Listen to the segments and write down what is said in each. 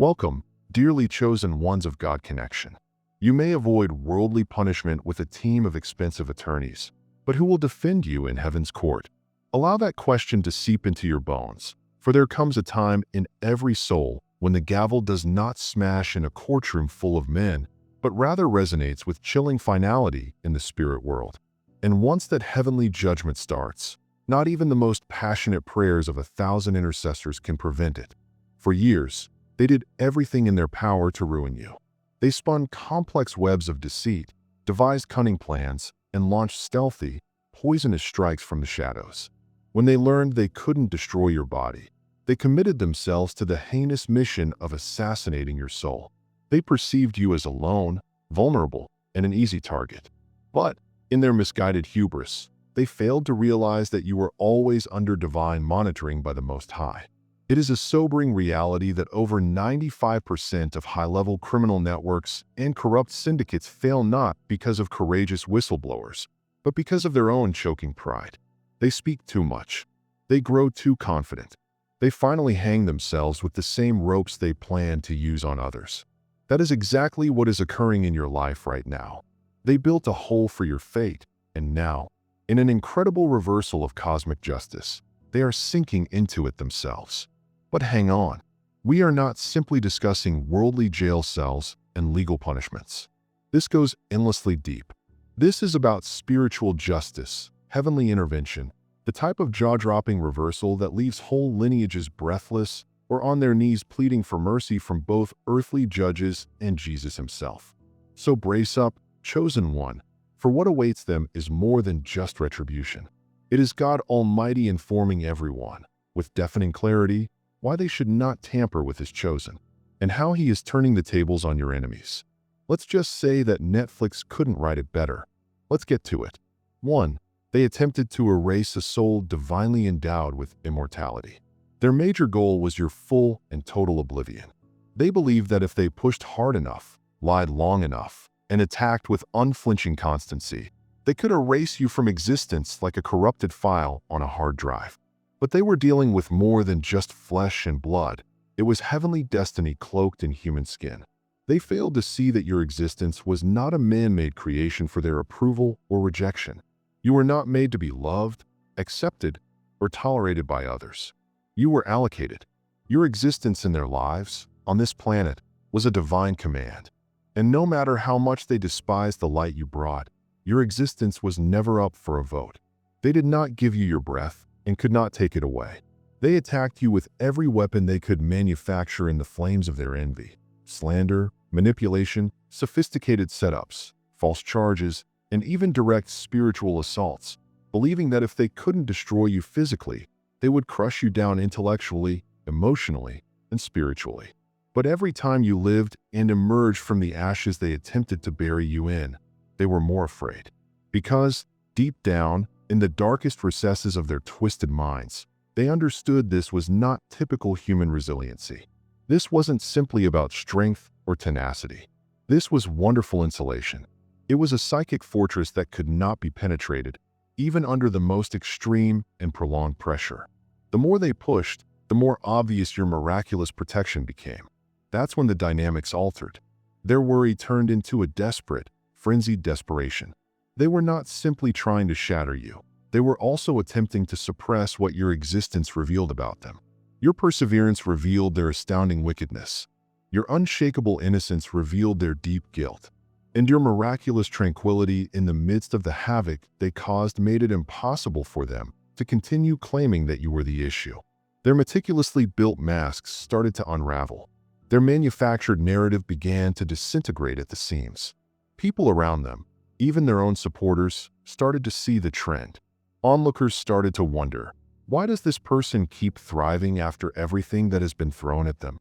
Welcome, dearly chosen ones of God connection. You may avoid worldly punishment with a team of expensive attorneys, but who will defend you in heaven's court? Allow that question to seep into your bones, for there comes a time in every soul when the gavel does not smash in a courtroom full of men, but rather resonates with chilling finality in the spirit world. And once that heavenly judgment starts, not even the most passionate prayers of 1,000 intercessors can prevent it. For years, they did everything in their power to ruin you. They spun complex webs of deceit, devised cunning plans, and launched stealthy, poisonous strikes from the shadows. When they learned they couldn't destroy your body, they committed themselves to the heinous mission of assassinating your soul. They perceived you as alone, vulnerable, and an easy target. But, in their misguided hubris, they failed to realize that you were always under divine monitoring by the Most High. It is a sobering reality that over 95% of high-level criminal networks and corrupt syndicates fail not because of courageous whistleblowers, but because of their own choking pride. They speak too much. They grow too confident. They finally hang themselves with the same ropes they plan to use on others. That is exactly what is occurring in your life right now. They built a hole for your fate, and now, in an incredible reversal of cosmic justice, they are sinking into it themselves. But hang on, we are not simply discussing worldly jail cells and legal punishments. This goes endlessly deep. This is about spiritual justice, heavenly intervention, the type of jaw-dropping reversal that leaves whole lineages breathless or on their knees pleading for mercy from both earthly judges and Jesus himself. So brace up, chosen one, for what awaits them is more than just retribution. It is God Almighty informing everyone, with deafening clarity, why they should not tamper with his chosen, and how he is turning the tables on your enemies. Let's just say that Netflix couldn't write it better. Let's get to it. 1. They attempted to erase a soul divinely endowed with immortality. Their major goal was your full and total oblivion. They believed that if they pushed hard enough, lied long enough, and attacked with unflinching constancy, they could erase you from existence like a corrupted file on a hard drive. But they were dealing with more than just flesh and blood. It was heavenly destiny cloaked in human skin. They failed to see that your existence was not a man-made creation for their approval or rejection. You were not made to be loved, accepted, or tolerated by others. You were allocated. Your existence in their lives, on this planet, was a divine command. And no matter how much they despised the light you brought, your existence was never up for a vote. They did not give you your breath and could not take it away. They attacked you with every weapon they could manufacture in the flames of their envy. Slander, manipulation, sophisticated setups, false charges, and even direct spiritual assaults, believing that if they couldn't destroy you physically, they would crush you down intellectually, emotionally, and spiritually. But every time you lived and emerged from the ashes they attempted to bury you in, they were more afraid. Because, deep down, in the darkest recesses of their twisted minds, they understood this was not typical human resiliency. This wasn't simply about strength or tenacity. This was wonderful insulation. It was a psychic fortress that could not be penetrated, even under the most extreme and prolonged pressure. The more they pushed, the more obvious your miraculous protection became. That's when the dynamics altered. Their worry turned into a desperate, frenzied desperation. They were not simply trying to shatter you. They were also attempting to suppress what your existence revealed about them. Your perseverance revealed their astounding wickedness. Your unshakable innocence revealed their deep guilt. And your miraculous tranquility in the midst of the havoc they caused made it impossible for them to continue claiming that you were the issue. Their meticulously built masks started to unravel. Their manufactured narrative began to disintegrate at the seams. People around them, even their own supporters, started to see the trend. Onlookers started to wonder, why does this person keep thriving after everything that has been thrown at them?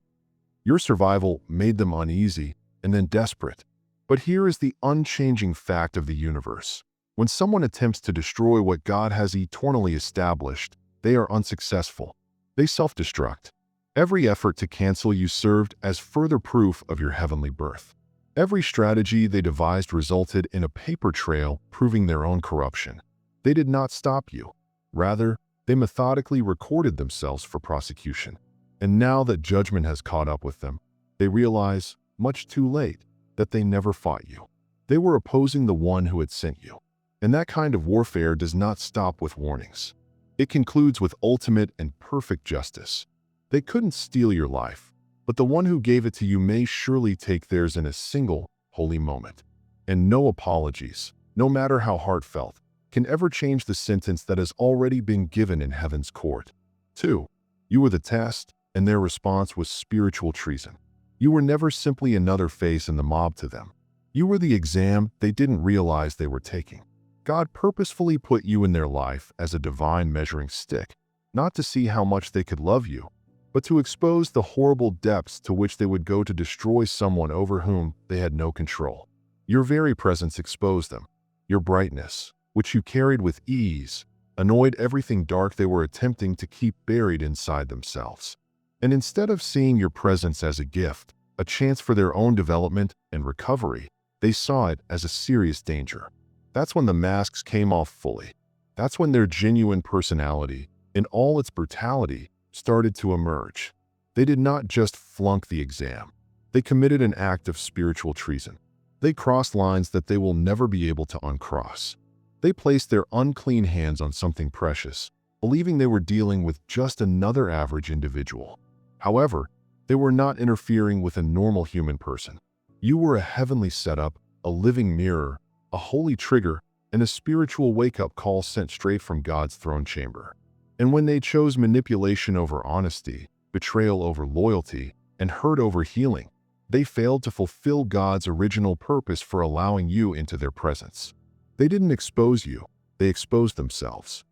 Your survival made them uneasy and then desperate. But here is the unchanging fact of the universe. When someone attempts to destroy what God has eternally established, they are unsuccessful. They self-destruct. Every effort to cancel you served as further proof of your heavenly birth. Every strategy they devised resulted in a paper trail proving their own corruption. They did not stop you. Rather, they methodically recorded themselves for prosecution. And now that judgment has caught up with them, They realize, much too late, that they never fought you. They were opposing the one who had sent you. And that kind of warfare does not stop with warnings. It concludes with ultimate and perfect justice. They couldn't steal your life, but the one who gave it to you may surely take theirs in a single, holy moment. And no apologies, no matter how heartfelt, can ever change the sentence that has already been given in heaven's court. 2. You were the test, and their response was spiritual treason. You were never simply another face in the mob to them. You were the exam they didn't realize they were taking. God purposefully put you in their life as a divine measuring stick, not to see how much they could love you, but to expose the horrible depths to which they would go to destroy someone over whom they had no control. Your very presence exposed them. Your brightness, which you carried with ease, annoyed everything dark they were attempting to keep buried inside themselves. And instead of seeing your presence as a gift, a chance for their own development and recovery, they saw it as a serious danger. That's when the masks came off fully. That's when their genuine personality, in all its brutality, started to emerge. They did not just flunk the exam. They committed an act of spiritual treason. They crossed lines that they will never be able to uncross. They placed their unclean hands on something precious, believing they were dealing with just another average individual. However, they were not interfering with a normal human person. You were a heavenly setup, a living mirror, a holy trigger, and a spiritual wake-up call sent straight from God's throne chamber. And when they chose manipulation over honesty, betrayal over loyalty, and hurt over healing, they failed to fulfill God's original purpose for allowing you into their presence. They didn't expose you, they exposed themselves.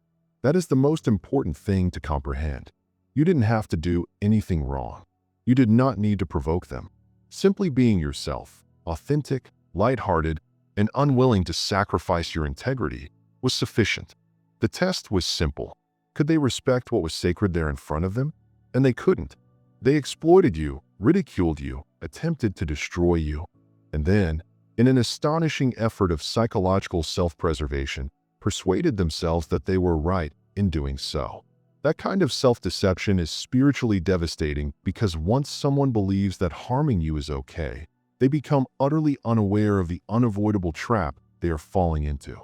That is the most important thing to comprehend. You didn't have to do anything wrong. You did not need to provoke them. Simply being yourself, authentic, lighthearted, and unwilling to sacrifice your integrity, was sufficient. The test was simple. Could they respect what was sacred there in front of them? And they couldn't. They exploited you, ridiculed you, attempted to destroy you. And then, in an astonishing effort of psychological self-preservation, persuaded themselves that they were right in doing so. That kind of self-deception is spiritually devastating because once someone believes that harming you is okay, they become utterly unaware of the unavoidable trap they are falling into.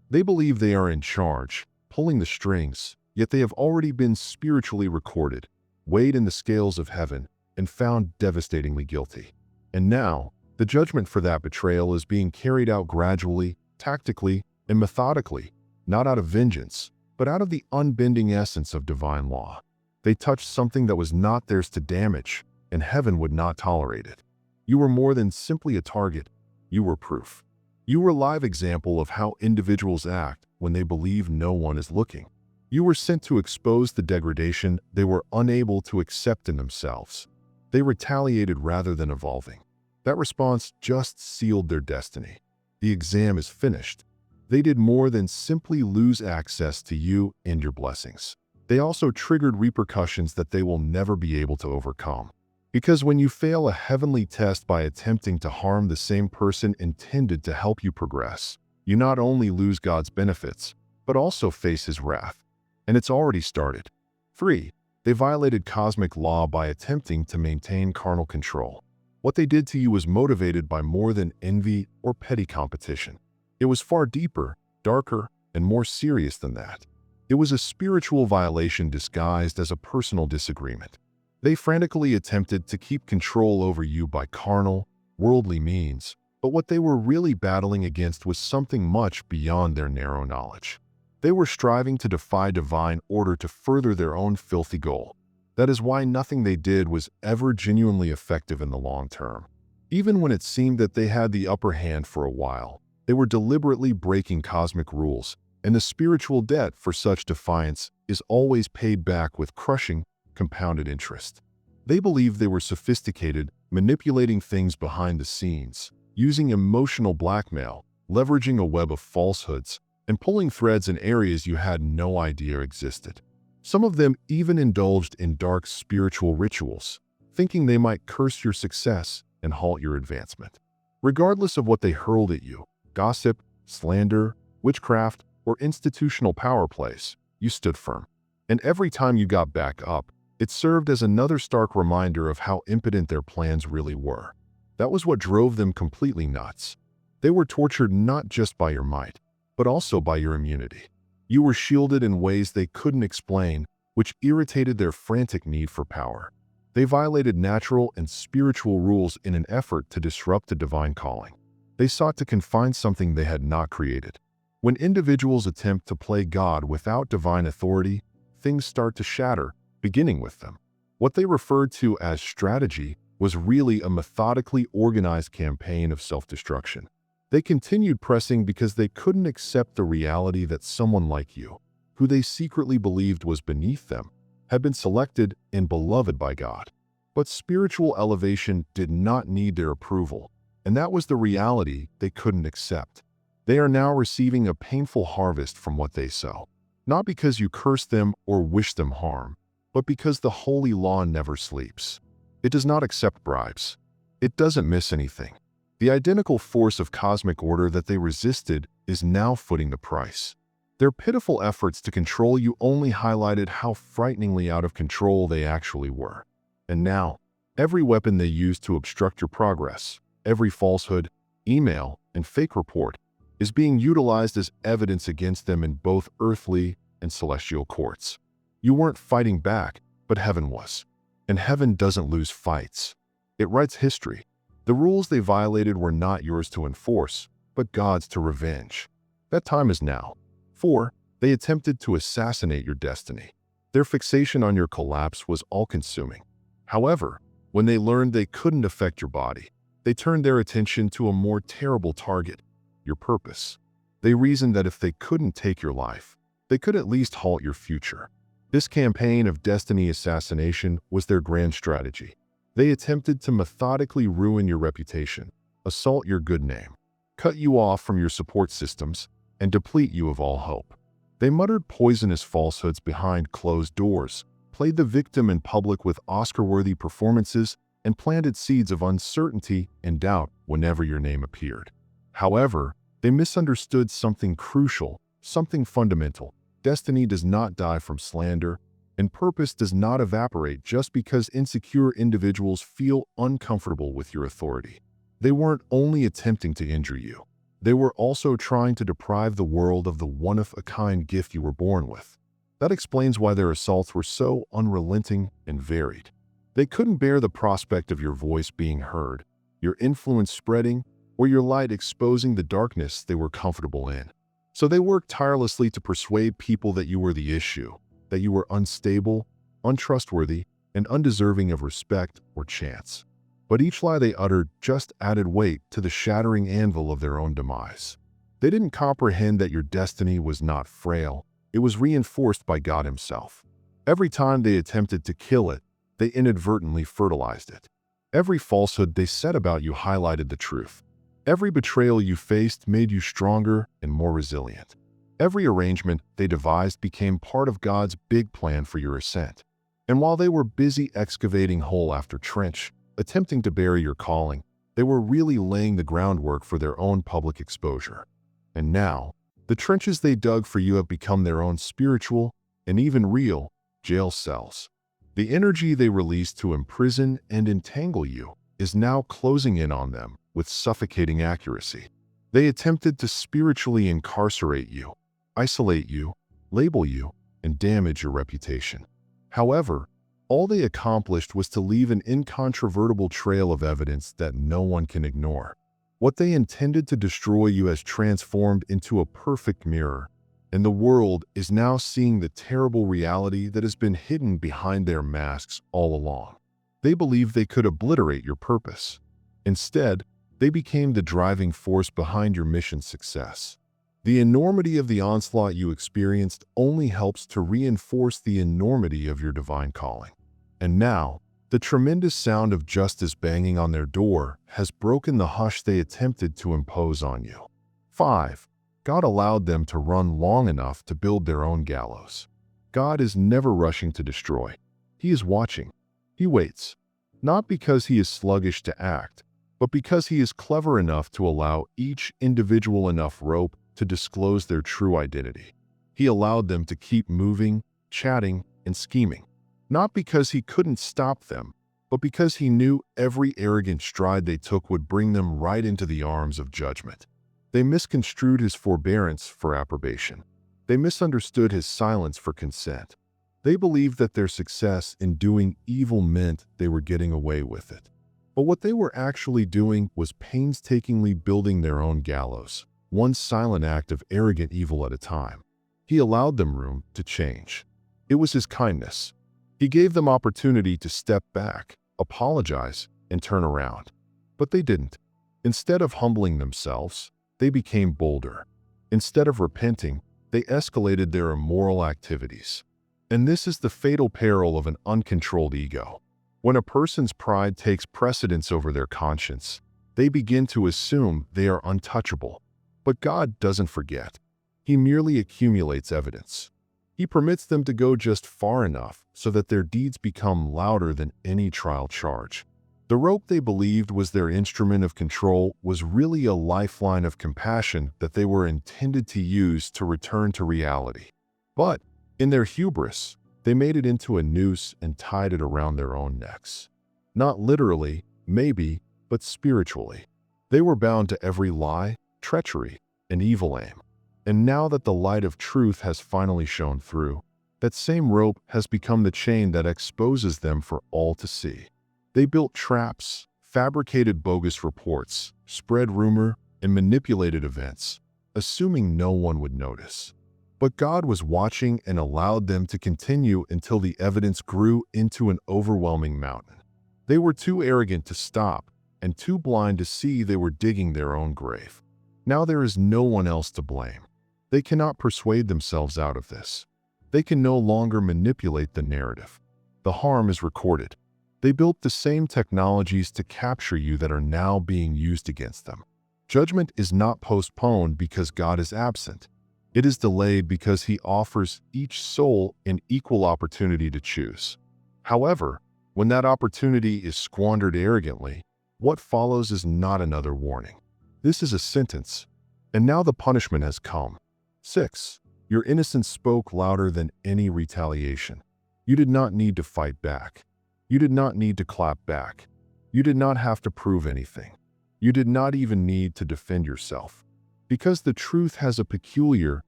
They believe they are in charge, pulling the strings, yet they have already been spiritually recorded, weighed in the scales of heaven, and found devastatingly guilty. And now, the judgment for that betrayal is being carried out gradually, tactically, and methodically, not out of vengeance, but out of the unbending essence of divine law. They touched something that was not theirs to damage, and heaven would not tolerate it. You were more than simply a target. You were proof. You were a live example of how individuals act when they believe no one is looking. You were sent to expose the degradation they were unable to accept in themselves. They retaliated rather than evolving. That response just sealed their destiny. The exam is finished. They did more than simply lose access to you and your blessings. They also triggered repercussions that they will never be able to overcome. Because when you fail a heavenly test by attempting to harm the same person intended to help you progress, you not only lose God's benefits, but also face His wrath. And it's already started. 3. They violated cosmic law by attempting to maintain carnal control. What they did to you was motivated by more than envy or petty competition. It was far deeper, darker, and more serious than that. It was a spiritual violation disguised as a personal disagreement. They frantically attempted to keep control over you by carnal, worldly means, but what they were really battling against was something much beyond their narrow knowledge. They were striving to defy divine order to further their own filthy goal. That is why nothing they did was ever genuinely effective in the long term. Even when it seemed that they had the upper hand for a while, they were deliberately breaking cosmic rules, and the spiritual debt for such defiance is always paid back with crushing, compounded interest. They believed they were sophisticated, manipulating things behind the scenes, using emotional blackmail, leveraging a web of falsehoods, and pulling threads in areas you had no idea existed. Some of them even indulged in dark spiritual rituals, thinking they might curse your success and halt your advancement. Regardless of what they hurled at you, gossip, slander, witchcraft, or institutional power plays, you stood firm. And every time you got back up, It served as another stark reminder of how impotent their plans really were. That was what drove them completely nuts. They were tortured not just by your might, but also by your immunity. You were shielded in ways they couldn't explain, which irritated their frantic need for power. They violated natural and spiritual rules in an effort to disrupt the divine calling. They sought to confine something they had not created. When individuals attempt to play God without divine authority, things start to shatter, beginning with them. What they referred to as strategy was really a methodically organized campaign of self-destruction. They continued pressing because they couldn't accept the reality that someone like you, who they secretly believed was beneath them, had been selected and beloved by God. But spiritual elevation did not need their approval, and that was the reality they couldn't accept. They are now receiving a painful harvest from what they sow, not because you curse them or wish them harm, but because the holy law never sleeps. It does not accept bribes. It doesn't miss anything. The identical force of cosmic order that they resisted is now footing the price. Their pitiful efforts to control you only highlighted how frighteningly out of control they actually were. And now, every weapon they use to obstruct your progress, every falsehood, email, and fake report, is being utilized as evidence against them in both earthly and celestial courts. You weren't fighting back, but heaven was. And heaven doesn't lose fights. It writes history. The rules they violated were not yours to enforce, but God's to revenge. That time is now. 4. They attempted to assassinate your destiny. Their fixation on your collapse was all-consuming. However, when they learned they couldn't affect your body, they turned their attention to a more terrible target, your purpose. They reasoned that if they couldn't take your life, they could at least halt your future. This campaign of destiny assassination was their grand strategy. They attempted to methodically ruin your reputation, assault your good name, cut you off from your support systems, and deplete you of all hope. They muttered poisonous falsehoods behind closed doors, played the victim in public with Oscar-worthy performances, and planted seeds of uncertainty and doubt whenever your name appeared. However, they misunderstood something crucial, something fundamental. Destiny does not die from slander, and purpose does not evaporate just because insecure individuals feel uncomfortable with your authority. They weren't only attempting to injure you. They were also trying to deprive the world of the one-of-a-kind gift you were born with. That explains why their assaults were so unrelenting and varied. They couldn't bear the prospect of your voice being heard, your influence spreading, or your light exposing the darkness they were comfortable in. So they worked tirelessly to persuade people that you were the issue, that you were unstable, untrustworthy, and undeserving of respect or chance. But each lie they uttered just added weight to the shattering anvil of their own demise. They didn't comprehend that your destiny was not frail, it was reinforced by God Himself. Every time they attempted to kill it, they inadvertently fertilized it. Every falsehood they said about you highlighted the truth. Every betrayal you faced made you stronger and more resilient. Every arrangement they devised became part of God's big plan for your ascent. And while they were busy excavating hole after trench, attempting to bury your calling, they were really laying the groundwork for their own public exposure. And now, the trenches they dug for you have become their own spiritual, and even real, jail cells. The energy they released to imprison and entangle you is now closing in on them with suffocating accuracy. They attempted to spiritually incarcerate you, isolate you, label you, and damage your reputation. However, all they accomplished was to leave an incontrovertible trail of evidence that no one can ignore. What they intended to destroy you has transformed into a perfect mirror, and the world is now seeing the terrible reality that has been hidden behind their masks all along. They believed they could obliterate your purpose. Instead, they became the driving force behind your mission's success. The enormity of the onslaught you experienced only helps to reinforce the enormity of your divine calling. And now, the tremendous sound of justice banging on their door has broken the hush they attempted to impose on you. 5. God allowed them to run long enough to build their own gallows. God is never rushing to destroy. He is watching. He waits. Not because He is sluggish to act, but because He is clever enough to allow each individual enough rope to disclose their true identity. He allowed them to keep moving, chatting, and scheming. Not because he couldn't stop them, but because he knew every arrogant stride they took would bring them right into the arms of judgment. They misconstrued his forbearance for approbation. They misunderstood his silence for consent. They believed that their success in doing evil meant they were getting away with it. But what they were actually doing was painstakingly building their own gallows, one silent act of arrogant evil at a time. He allowed them room to change. It was his kindness. He gave them opportunity to step back, apologize, and turn around. But they didn't. Instead of humbling themselves, they became bolder. Instead of repenting, they escalated their immoral activities. And this is the fatal peril of an uncontrolled ego. When a person's pride takes precedence over their conscience, they begin to assume they are untouchable. But God doesn't forget. He merely accumulates evidence. He permits them to go just far enough so that their deeds become louder than any trial charge. The rope they believed was their instrument of control was really a lifeline of compassion that they were intended to use to return to reality. But, in their hubris, they made it into a noose and tied it around their own necks. Not literally, maybe, but spiritually. They were bound to every lie, treachery, and evil aim. And now that the light of truth has finally shone through, that same rope has become the chain that exposes them for all to see. They built traps, fabricated bogus reports, spread rumor, and manipulated events, assuming no one would notice. But God was watching and allowed them to continue until the evidence grew into an overwhelming mountain. They were too arrogant to stop and too blind to see they were digging their own grave. Now there is no one else to blame. They cannot persuade themselves out of this. They can no longer manipulate the narrative. The harm is recorded. They built the same technologies to capture you that are now being used against them. Judgment is not postponed because God is absent. It is delayed because He offers each soul an equal opportunity to choose. However, when that opportunity is squandered arrogantly, what follows is not another warning. This is a sentence, and now the punishment has come. 6. Your innocence spoke louder than any retaliation. You did not need to fight back. You did not need to clap back. You did not have to prove anything. You did not even need to defend yourself. Because the truth has a peculiar,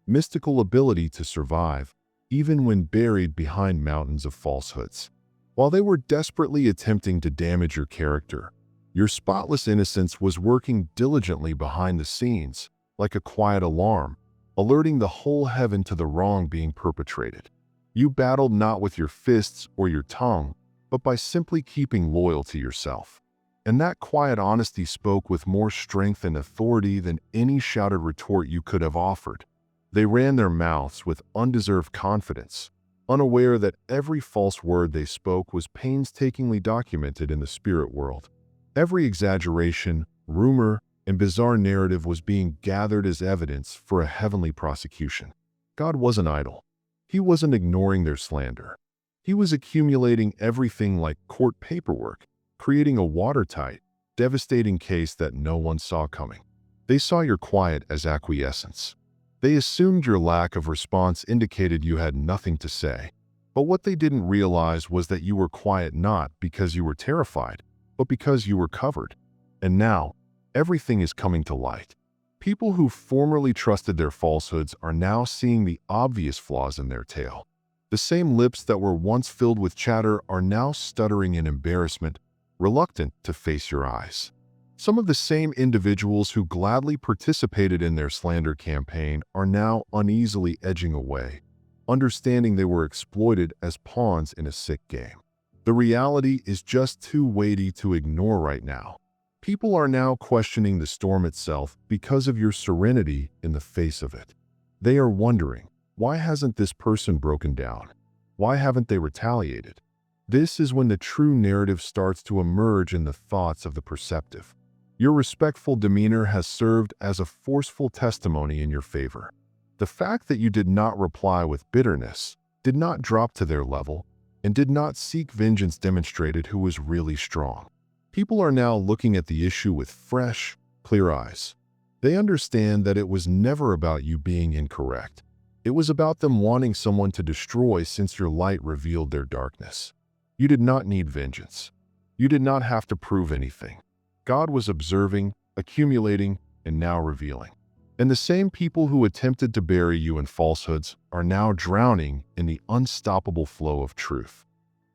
mystical ability to survive, even when buried behind mountains of falsehoods. While they were desperately attempting to damage your character, your spotless innocence was working diligently behind the scenes, like a quiet alarm, alerting the whole heaven to the wrong being perpetrated. You battled not with your fists or your tongue, but by simply keeping loyal to yourself. And that quiet honesty spoke with more strength and authority than any shouted retort you could have offered. They ran their mouths with undeserved confidence, unaware that every false word they spoke was painstakingly documented in the spirit world. Every exaggeration, rumor, and bizarre narrative was being gathered as evidence for a heavenly prosecution. God wasn't idle. He wasn't ignoring their slander. He was accumulating everything like court paperwork, creating a watertight, devastating case that no one saw coming. They saw your quiet as acquiescence. They assumed your lack of response indicated you had nothing to say. But what they didn't realize was that you were quiet not because you were terrified, but because you were covered. And now, everything is coming to light. People who formerly trusted their falsehoods are now seeing the obvious flaws in their tale. The same lips that were once filled with chatter are now stuttering in embarrassment, reluctant to face your eyes. Some of the same individuals who gladly participated in their slander campaign are now uneasily edging away, understanding they were exploited as pawns in a sick game. The reality is just too weighty to ignore right now. People are now questioning the storm itself because of your serenity in the face of it. They are wondering, why hasn't this person broken down? Why haven't they retaliated? This is when the true narrative starts to emerge in the thoughts of the perceptive. Your respectful demeanor has served as a forceful testimony in your favor. The fact that you did not reply with bitterness, did not drop to their level, and did not seek vengeance demonstrated who was really strong. People are now looking at the issue with fresh, clear eyes. They understand that it was never about you being incorrect. It was about them wanting someone to destroy since your light revealed their darkness. You did not need vengeance. You did not have to prove anything. God was observing, accumulating, and now revealing. And the same people who attempted to bury you in falsehoods are now drowning in the unstoppable flow of truth.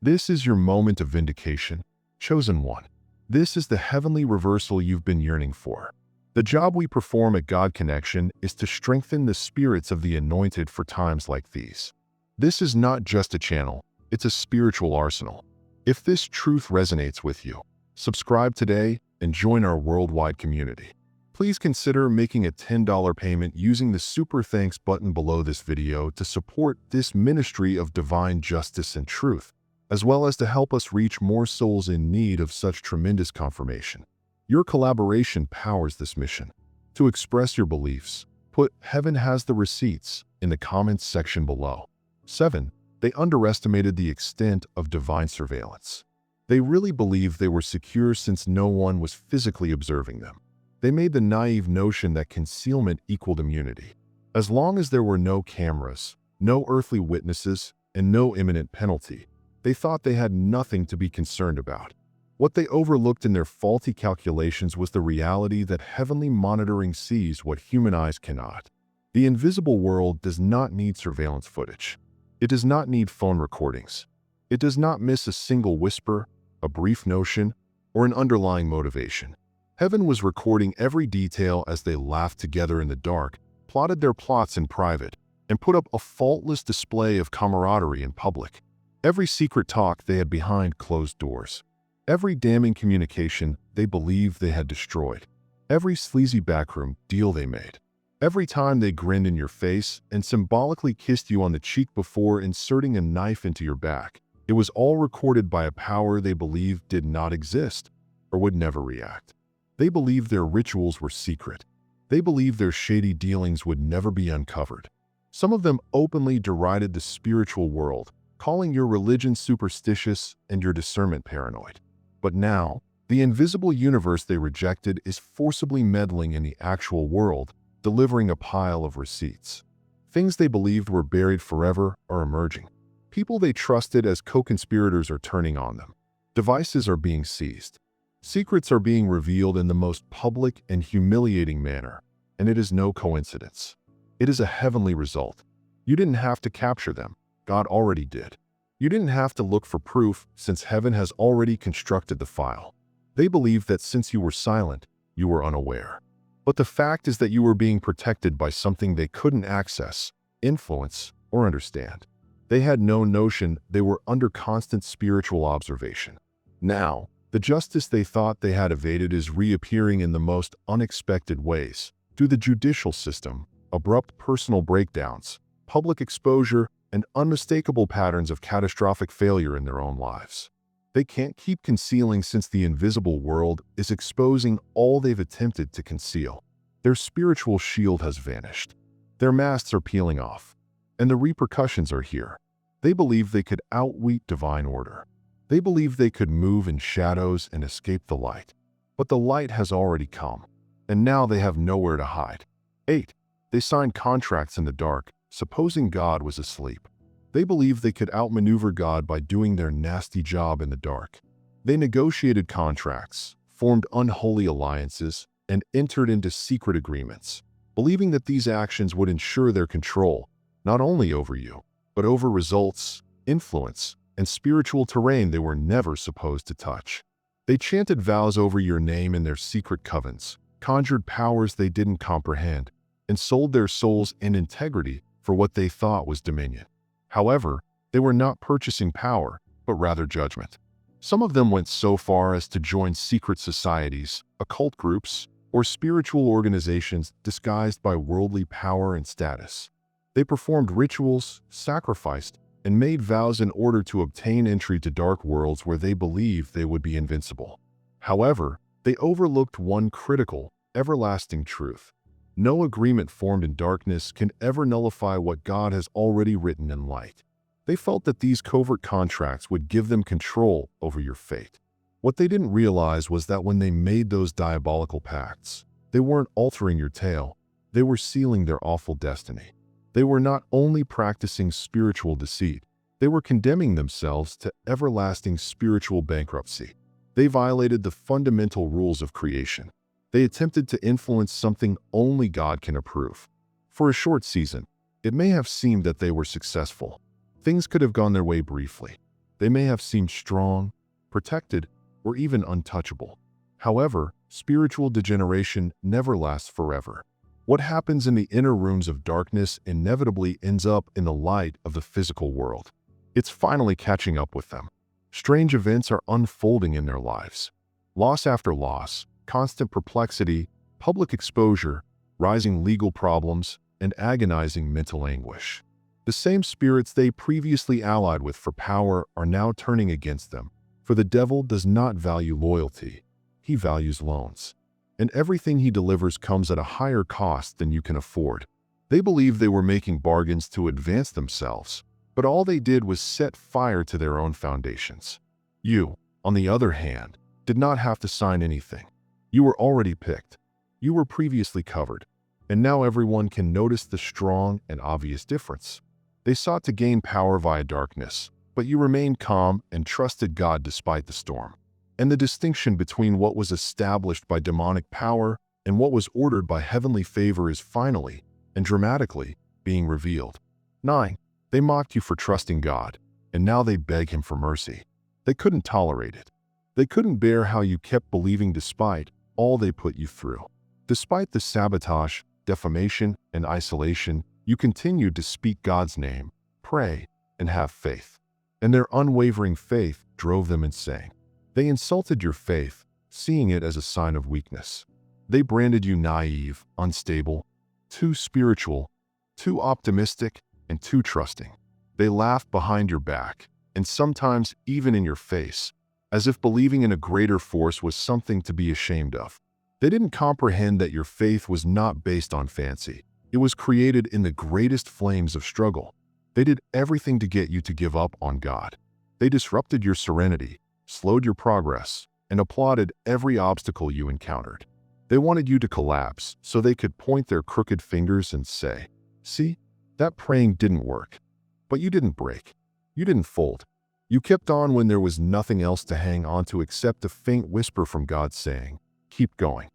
This is your moment of vindication, chosen one. This is the heavenly reversal you've been yearning for. The job we perform at God Connection is to strengthen the spirits of the anointed for times like these. This is not just a channel, it's a spiritual arsenal. If this truth resonates with you, subscribe today and join our worldwide community. Please consider making a $10 payment using the Super Thanks button below this video to support this ministry of divine justice and truth, as well as to help us reach more souls in need of such tremendous confirmation. Your collaboration powers this mission. To express your beliefs, put "Heaven has the receipts" in the comments section below. 7. They underestimated the extent of divine surveillance. They really believed they were secure since no one was physically observing them. They made the naive notion that concealment equaled immunity. As long as there were no cameras, no earthly witnesses, and no imminent penalty, they thought they had nothing to be concerned about. What they overlooked in their faulty calculations was the reality that heavenly monitoring sees what human eyes cannot. The invisible world does not need surveillance footage. It does not need phone recordings. It does not miss a single whisper, a brief notion, or an underlying motivation. Heaven was recording every detail as they laughed together in the dark, plotted their plots in private, and put up a faultless display of camaraderie in public. Every secret talk they had behind closed doors. Every damning communication they believed they had destroyed. Every sleazy backroom deal they made. Every time they grinned in your face and symbolically kissed you on the cheek before inserting a knife into your back. It was all recorded by a power they believed did not exist or would never react. They believed their rituals were secret. They believed their shady dealings would never be uncovered. Some of them openly derided the spiritual world, calling your religion superstitious and your discernment paranoid. But now, the invisible universe they rejected is forcibly meddling in the actual world, delivering a pile of receipts. Things they believed were buried forever are emerging. People they trusted as co-conspirators are turning on them. Devices are being seized. Secrets are being revealed in the most public and humiliating manner, and it is no coincidence. It is a heavenly result. You didn't have to capture them. God already did. You didn't have to look for proof since heaven has already constructed the file. They believed that since you were silent, you were unaware. But the fact is that you were being protected by something they couldn't access, influence, or understand. They had no notion they were under constant spiritual observation. Now, the justice they thought they had evaded is reappearing in the most unexpected ways. Through the judicial system, abrupt personal breakdowns, public exposure, and unmistakable patterns of catastrophic failure in their own lives. They can't keep concealing since the invisible world is exposing all they've attempted to conceal. Their spiritual shield has vanished. Their masks are peeling off, and the repercussions are here. They believe they could outwit divine order. They believe they could move in shadows and escape the light. But the light has already come, and now they have nowhere to hide. 8. They signed contracts in the dark, supposing God was asleep. They believed they could outmaneuver God by doing their nasty job in the dark. They negotiated contracts, formed unholy alliances, and entered into secret agreements, believing that these actions would ensure their control, not only over you, but over results, influence, and spiritual terrain they were never supposed to touch. They chanted vows over your name in their secret covens, conjured powers they didn't comprehend, and sold their souls and integrity for what they thought was dominion. However, they were not purchasing power, but rather judgment. Some of them went so far as to join secret societies, occult groups, or spiritual organizations disguised by worldly power and status. They performed rituals, sacrificed, and made vows in order to obtain entry to dark worlds where they believed they would be invincible. However, they overlooked one critical, everlasting truth. No agreement formed in darkness can ever nullify what God has already written in light. They felt that these covert contracts would give them control over your fate. What they didn't realize was that when they made those diabolical pacts, they weren't altering your tale, they were sealing their awful destiny. They were not only practicing spiritual deceit, they were condemning themselves to everlasting spiritual bankruptcy. They violated the fundamental rules of creation. They attempted to influence something only God can approve. For a short season, it may have seemed that they were successful. Things could have gone their way briefly. They may have seemed strong, protected, or even untouchable. However, spiritual degeneration never lasts forever. What happens in the inner rooms of darkness inevitably ends up in the light of the physical world. It's finally catching up with them. Strange events are unfolding in their lives. Loss after loss, constant perplexity, public exposure, rising legal problems, and agonizing mental anguish. The same spirits they previously allied with for power are now turning against them, for the devil does not value loyalty. He values loans. And everything he delivers comes at a higher cost than you can afford. They believed they were making bargains to advance themselves, but all they did was set fire to their own foundations. You, on the other hand, did not have to sign anything. You were already picked. You were previously covered, and now everyone can notice the strong and obvious difference. They sought to gain power via darkness, but you remained calm and trusted God despite the storm. And the distinction between what was established by demonic power and what was ordered by heavenly favor is finally, and dramatically, being revealed. 9. They mocked you for trusting God, and now they beg Him for mercy. They couldn't tolerate it. They couldn't bear how you kept believing despite all they put you through. Despite the sabotage, defamation, and isolation, you continued to speak God's name, pray, and have faith. And their unwavering faith drove them insane. They insulted your faith, seeing it as a sign of weakness. They branded you naive, unstable, too spiritual, too optimistic, and too trusting. They laughed behind your back, and sometimes even in your face, as if believing in a greater force was something to be ashamed of. They didn't comprehend that your faith was not based on fancy. It was created in the greatest flames of struggle. They did everything to get you to give up on God. They disrupted your serenity, slowed your progress, and applauded every obstacle you encountered. They wanted you to collapse so they could point their crooked fingers and say, "See, that praying didn't work." But you didn't break. You didn't fold. You kept on when there was nothing else to hang on to except a faint whisper from God saying, "Keep going."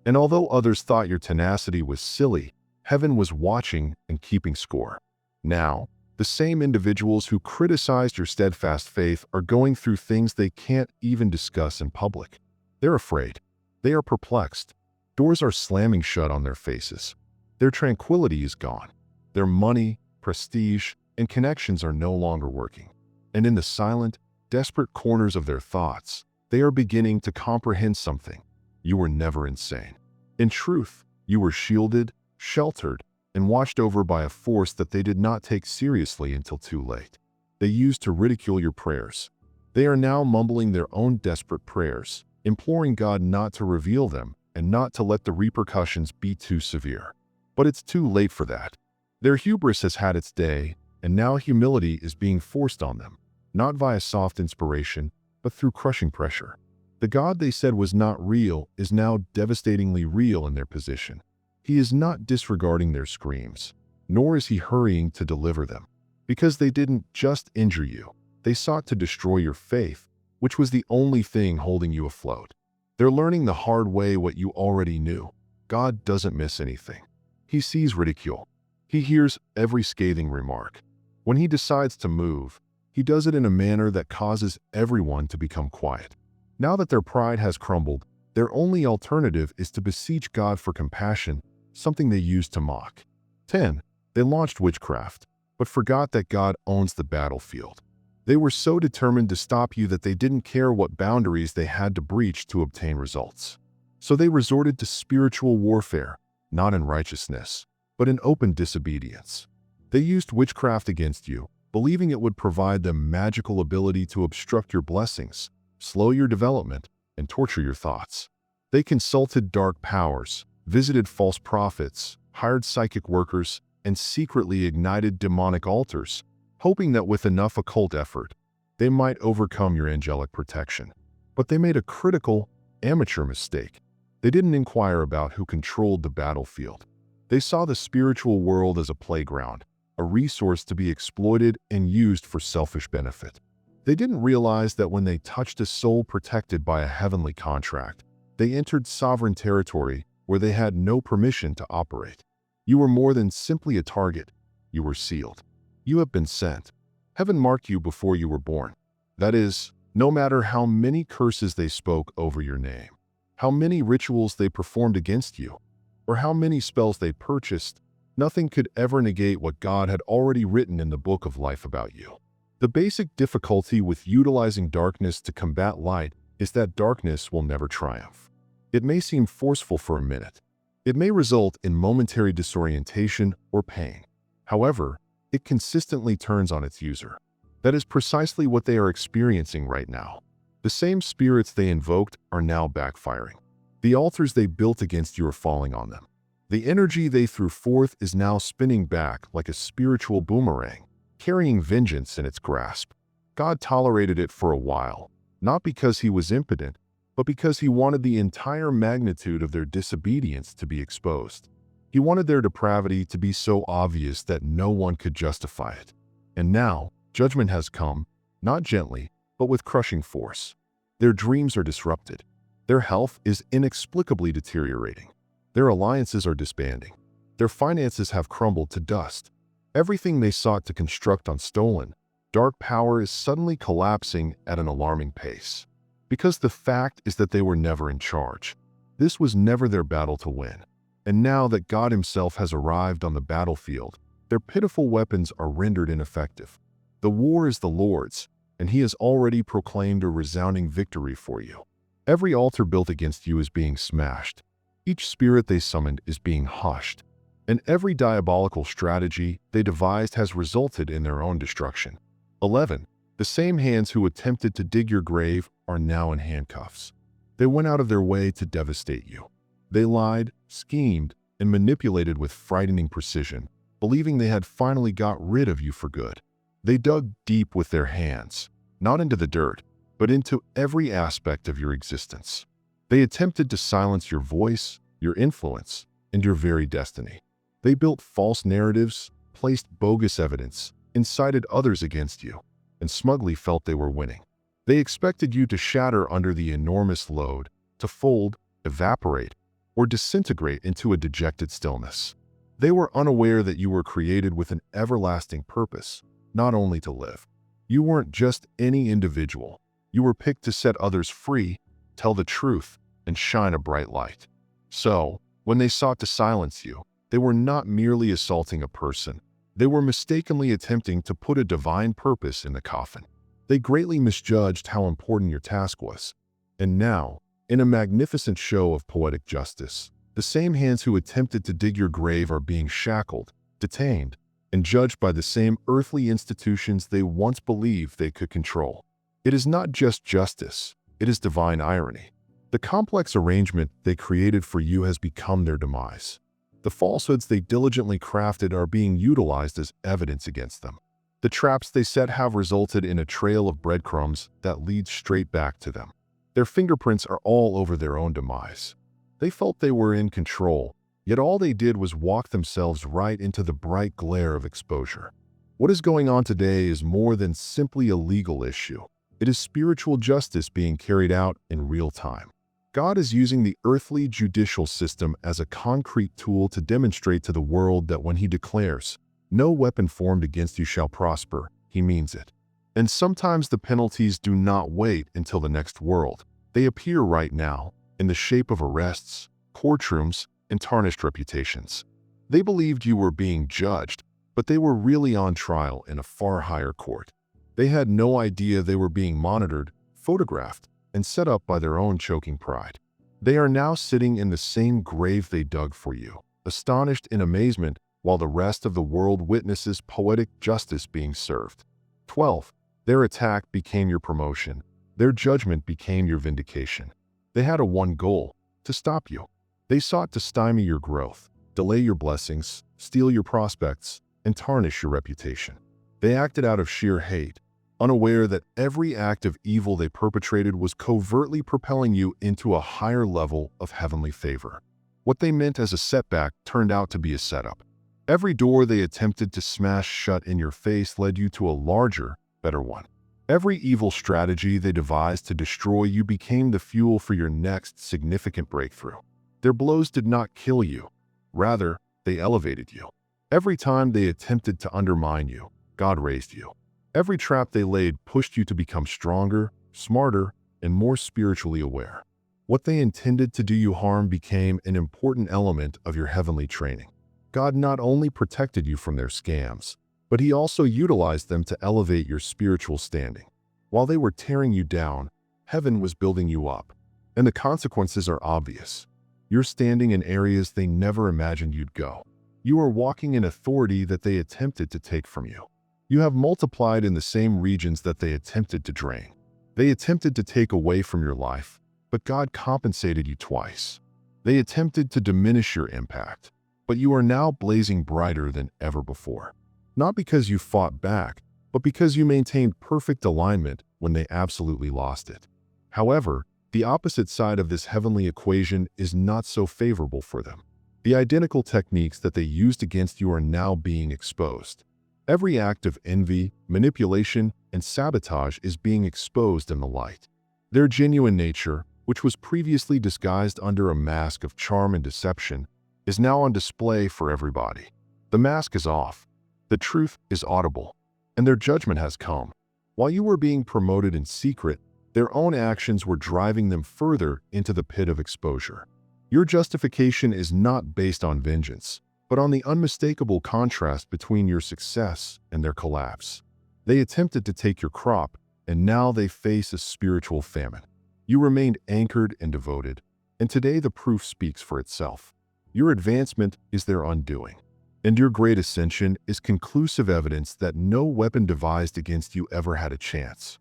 And although others thought your tenacity was silly, heaven was watching and keeping score. Now, the same individuals who criticized your steadfast faith are going through things they can't even discuss in public. They're afraid. They are perplexed. Doors are slamming shut on their faces. Their tranquility is gone. Their money, prestige, and connections are no longer working. And in the silent, desperate corners of their thoughts, they are beginning to comprehend something. You were never insane. In truth, you were shielded, sheltered, and watched over by a force that they did not take seriously until too late. They used to ridicule your prayers. They are now mumbling their own desperate prayers, imploring God not to reveal them and not to let the repercussions be too severe. But it's too late for that. Their hubris has had its day, and now humility is being forced on them, not via soft inspiration, but through crushing pressure. The God they said was not real is now devastatingly real in their position. He is not disregarding their screams, nor is He hurrying to deliver them. Because they didn't just injure you, they sought to destroy your faith, which was the only thing holding you afloat. They're learning the hard way what you already knew. God doesn't miss anything. He sees ridicule. He hears every scathing remark. When He decides to move, He does it in a manner that causes everyone to become quiet. Now that their pride has crumbled, their only alternative is to beseech God for compassion, something they used to mock. 10. They launched witchcraft, but forgot that God owns the battlefield. They were so determined to stop you that they didn't care what boundaries they had to breach to obtain results. So they resorted to spiritual warfare, not in righteousness, but in open disobedience. They used witchcraft against you, believing it would provide them magical ability to obstruct your blessings, slow your development, and torture your thoughts. They consulted dark powers, visited false prophets, hired psychic workers, and secretly ignited demonic altars, hoping that with enough occult effort, they might overcome your angelic protection. But they made a critical, amateur mistake. They didn't inquire about who controlled the battlefield. They saw the spiritual world as a playground, a resource to be exploited and used for selfish benefit. They didn't realize that when they touched a soul protected by a heavenly contract, they entered sovereign territory where they had no permission to operate. You were more than simply a target. You were sealed. You have been sent. Heaven marked you before you were born. That is, no matter how many curses they spoke over your name, how many rituals they performed against you, or how many spells they purchased, nothing could ever negate what God had already written in the book of life about you. The basic difficulty with utilizing darkness to combat light is that darkness will never triumph. It may seem forceful for a minute. It may result in momentary disorientation or pain. However, it consistently turns on its user. That is precisely what they are experiencing right now. The same spirits they invoked are now backfiring. The altars they built against you are falling on them. The energy they threw forth is now spinning back like a spiritual boomerang, carrying vengeance in its grasp. God tolerated it for a while, not because he was impotent, but because he wanted the entire magnitude of their disobedience to be exposed. He wanted their depravity to be so obvious that no one could justify it. And now, judgment has come, not gently, but with crushing force. Their dreams are disrupted. Their health is inexplicably deteriorating. Their alliances are disbanding. Their finances have crumbled to dust. Everything they sought to construct on stolen, dark power is suddenly collapsing at an alarming pace. Because the fact is that they were never in charge. This was never their battle to win. And now that God himself has arrived on the battlefield, their pitiful weapons are rendered ineffective. The war is the Lord's, and he has already proclaimed a resounding victory for you. Every altar built against you is being smashed. Each spirit they summoned is being hushed. And every diabolical strategy they devised has resulted in their own destruction. 11. The same hands who attempted to dig your grave are now in handcuffs. They went out of their way to devastate you. They lied, schemed, and manipulated with frightening precision, believing they had finally got rid of you for good. They dug deep with their hands, not into the dirt, but into every aspect of your existence. They attempted to silence your voice, your influence, and your very destiny. They built false narratives, placed bogus evidence, incited others against you, and smugly felt they were winning. They expected you to shatter under the enormous load, to fold, evaporate, or disintegrate into a dejected stillness. They were unaware that you were created with an everlasting purpose, not only to live. You weren't just any individual. You were picked to set others free, tell the truth, and shine a bright light. So, when they sought to silence you, they were not merely assaulting a person. They were mistakenly attempting to put a divine purpose in the coffin. They greatly misjudged how important your task was. And now, in a magnificent show of poetic justice, the same hands who attempted to dig your grave are being shackled, detained, and judged by the same earthly institutions they once believed they could control. It is not just justice, it is divine irony. The complex arrangement they created for you has become their demise. The falsehoods they diligently crafted are being utilized as evidence against them. The traps they set have resulted in a trail of breadcrumbs that leads straight back to them. Their fingerprints are all over their own demise. They felt they were in control, yet all they did was walk themselves right into the bright glare of exposure. What is going on today is more than simply a legal issue. It is spiritual justice being carried out in real time. God is using the earthly judicial system as a concrete tool to demonstrate to the world that when he declares, "No weapon formed against you shall prosper," he means it. And sometimes the penalties do not wait until the next world. They appear right now, in the shape of arrests, courtrooms, and tarnished reputations. They believed you were being judged, but they were really on trial in a far higher court. They had no idea they were being monitored, photographed, and set up by their own choking pride. They are now sitting in the same grave they dug for you, astonished in amazement while the rest of the world witnesses poetic justice being served. 12. Their attack became your promotion. Their judgment became your vindication. They had a one goal: to stop you. They sought to stymie your growth, delay your blessings, steal your prospects, and tarnish your reputation. They acted out of sheer hate, unaware that every act of evil they perpetrated was covertly propelling you into a higher level of heavenly favor. What they meant as a setback turned out to be a setup. Every door they attempted to smash shut in your face led you to a larger, better one. Every evil strategy they devised to destroy you became the fuel for your next significant breakthrough. Their blows did not kill you. Rather, they elevated you. Every time they attempted to undermine you, God raised you. Every trap they laid pushed you to become stronger, smarter, and more spiritually aware. What they intended to do you harm became an important element of your heavenly training. God not only protected you from their scams, but He also utilized them to elevate your spiritual standing. While they were tearing you down, heaven was building you up. And the consequences are obvious. You're standing in areas they never imagined you'd go. You are walking in authority that they attempted to take from you. You have multiplied in the same regions that they attempted to drain. They attempted to take away from your life, but God compensated you twice. They attempted to diminish your impact, but you are now blazing brighter than ever before. Not because you fought back, but because you maintained perfect alignment when they absolutely lost it. However, the opposite side of this heavenly equation is not so favorable for them. The identical techniques that they used against you are now being exposed. Every act of envy, manipulation, and sabotage is being exposed in the light. Their genuine nature, which was previously disguised under a mask of charm and deception, is now on display for everybody. The mask is off. The truth is audible. And their judgment has come. While you were being promoted in secret, their own actions were driving them further into the pit of exposure. Your justification is not based on vengeance, but on the unmistakable contrast between your success and their collapse. They attempted to take your crop, and now they face a spiritual famine. You remained anchored and devoted, and today the proof speaks for itself. Your advancement is their undoing, and your great ascension is conclusive evidence that no weapon devised against you ever had a chance.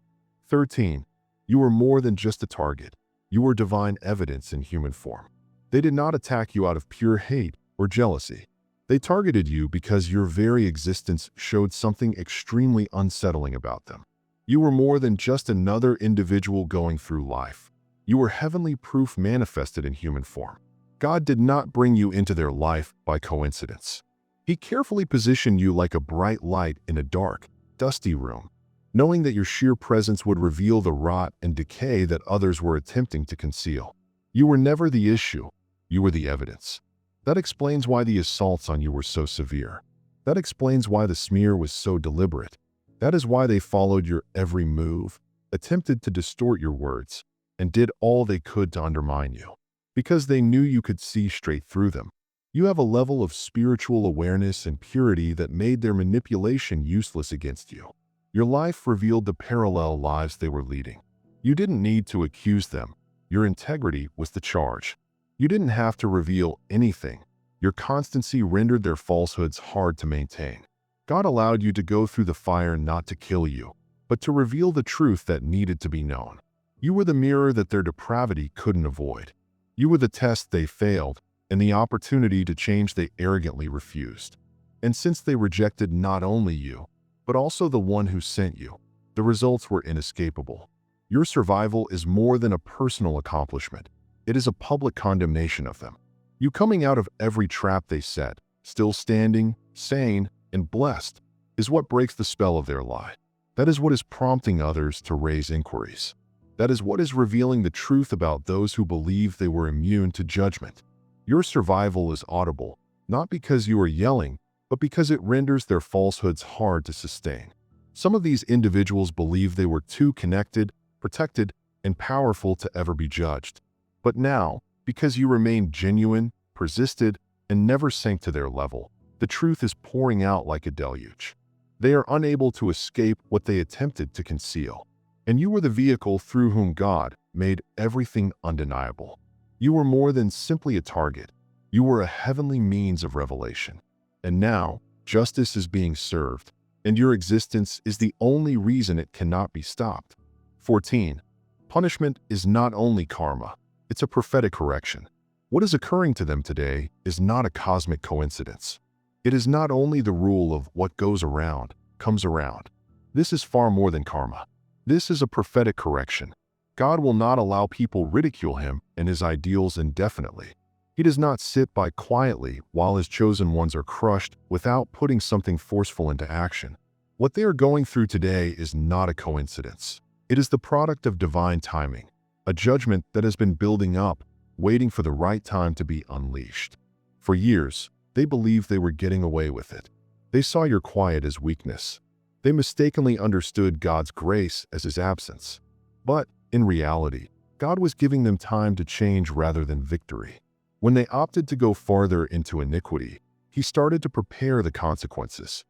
13. You were more than just a target. You were divine evidence in human form. They did not attack you out of pure hate or jealousy. They targeted you because your very existence showed something extremely unsettling about them. You were more than just another individual going through life. You were heavenly proof manifested in human form. God did not bring you into their life by coincidence. He carefully positioned you like a bright light in a dark, dusty room, knowing that your sheer presence would reveal the rot and decay that others were attempting to conceal. You were never the issue. You were the evidence. That explains why the assaults on you were so severe. That explains why the smear was so deliberate. That is why they followed your every move, attempted to distort your words, and did all they could to undermine you. Because they knew you could see straight through them. You have a level of spiritual awareness and purity that made their manipulation useless against you. Your life revealed the parallel lives they were leading. You didn't need to accuse them. Your integrity was the charge. You didn't have to reveal anything. Your constancy rendered their falsehoods hard to maintain. God allowed you to go through the fire not to kill you, but to reveal the truth that needed to be known. You were the mirror that their depravity couldn't avoid. You were the test they failed, and the opportunity to change they arrogantly refused. And since they rejected not only you, but also the one who sent you, the results were inescapable. Your survival is more than a personal accomplishment. It is a public condemnation of them. You coming out of every trap they set, still standing, sane, and blessed, is what breaks the spell of their lie. That is what is prompting others to raise inquiries. That is what is revealing the truth about those who believe they were immune to judgment. Your survival is audible, not because you are yelling, but because it renders their falsehoods hard to sustain. Some of these individuals believe they were too connected, protected, and powerful to ever be judged. But now, because you remained genuine, persisted, and never sank to their level, the truth is pouring out like a deluge. They are unable to escape what they attempted to conceal. And you were the vehicle through whom God made everything undeniable. You were more than simply a target. You were a heavenly means of revelation. And now, justice is being served, and your existence is the only reason it cannot be stopped. 14. Punishment is not only karma, it's a prophetic correction. What is occurring to them today is not a cosmic coincidence. It is not only the rule of what goes around, comes around. This is far more than karma. This is a prophetic correction. God will not allow people ridicule him and his ideals indefinitely. He does not sit by quietly while his chosen ones are crushed without putting something forceful into action. What they are going through today is not a coincidence. It is the product of divine timing, a judgment that has been building up, waiting for the right time to be unleashed. For years, they believed they were getting away with it. They saw your quiet as weakness. They mistakenly understood God's grace as his absence. But, in reality, God was giving them time to change rather than victory. When they opted to go farther into iniquity, he started to prepare the consequences.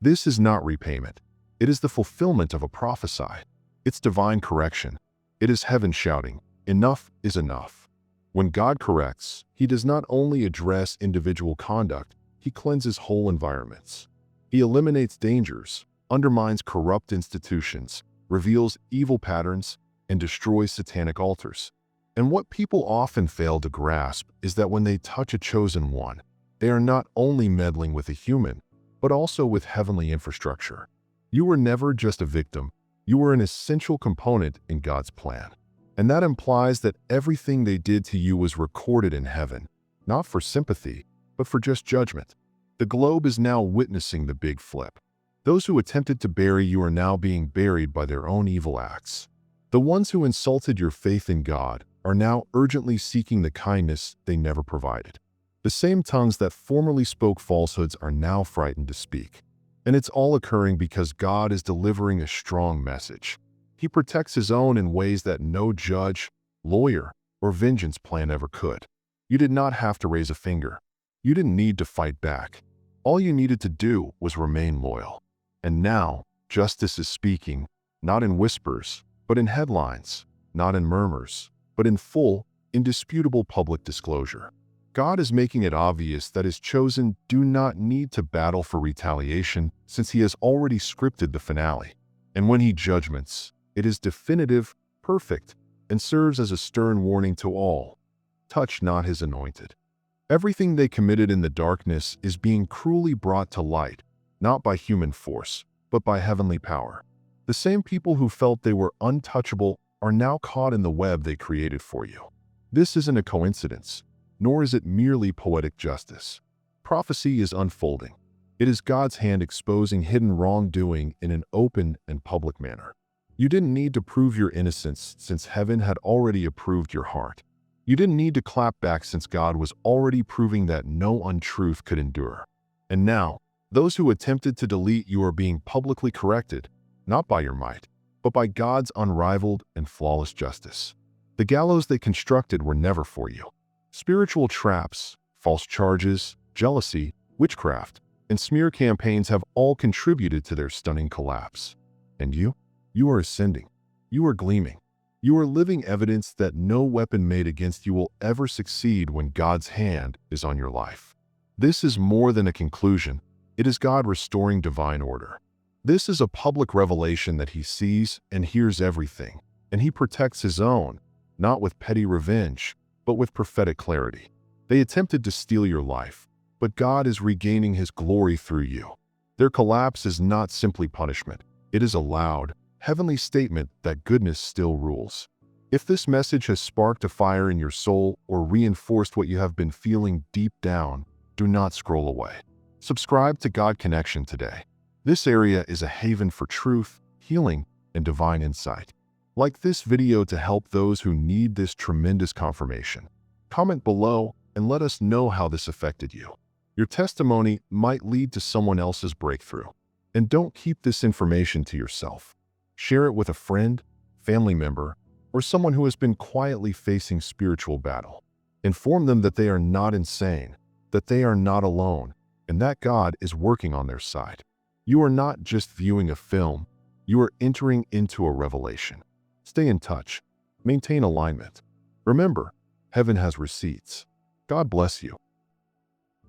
This is not repayment. It is the fulfillment of a prophesy. It's divine correction. It is heaven shouting, "Enough is enough." When God corrects, he does not only address individual conduct, he cleanses whole environments. He eliminates dangers, undermines corrupt institutions, reveals evil patterns, and destroys satanic altars. And what people often fail to grasp is that when they touch a chosen one, they are not only meddling with a human, but also with heavenly infrastructure. You were never just a victim. You were an essential component in God's plan. And that implies that everything they did to you was recorded in heaven, not for sympathy, but for just judgment. The globe is now witnessing the big flip. Those who attempted to bury you are now being buried by their own evil acts. The ones who insulted your faith in God are now urgently seeking the kindness they never provided. The same tongues that formerly spoke falsehoods are now frightened to speak. And it's all occurring because God is delivering a strong message. He protects his own in ways that no judge, lawyer, or vengeance plan ever could. You did not have to raise a finger. You didn't need to fight back. All you needed to do was remain loyal. And now, justice is speaking, not in whispers, but in headlines, not in murmurs, but in full, indisputable public disclosure. God is making it obvious that his chosen do not need to battle for retaliation since he has already scripted the finale. And when he judgments, it is definitive, perfect, and serves as a stern warning to all. Touch not his anointed. Everything they committed in the darkness is being cruelly brought to light, not by human force, but by heavenly power. The same people who felt they were untouchable are now caught in the web they created for you. This isn't a coincidence, nor is it merely poetic justice. Prophecy is unfolding. It is God's hand exposing hidden wrongdoing in an open and public manner. You didn't need to prove your innocence since heaven had already approved your heart. You didn't need to clap back since God was already proving that no untruth could endure. And now, those who attempted to delete you are being publicly corrected, not by your might, but by God's unrivaled and flawless justice. The gallows they constructed were never for you. Spiritual traps, false charges, jealousy, witchcraft, and smear campaigns have all contributed to their stunning collapse. And you are ascending. You are gleaming. You are living evidence that no weapon made against you will ever succeed when God's hand is on your life. This is more than a conclusion. It is God restoring divine order. This is a public revelation that he sees and hears everything, and he protects his own, not with petty revenge, but with prophetic clarity. They attempted to steal your life, but God is regaining his glory through you. Their collapse is not simply punishment. It is a loud, heavenly statement that goodness still rules. If this message has sparked a fire in your soul or reinforced what you have been feeling deep down, do not scroll away. Subscribe to God Connection today. This area is a haven for truth, healing, and divine insight. Like this video to help those who need this tremendous confirmation. Comment below and let us know how this affected you. Your testimony might lead to someone else's breakthrough. And don't keep this information to yourself. Share it with a friend, family member, or someone who has been quietly facing spiritual battle. Inform them that they are not insane, that they are not alone, and that God is working on their side. You are not just viewing a film, you are entering into a revelation. Stay in touch. Maintain alignment. Remember, heaven has receipts. God bless you.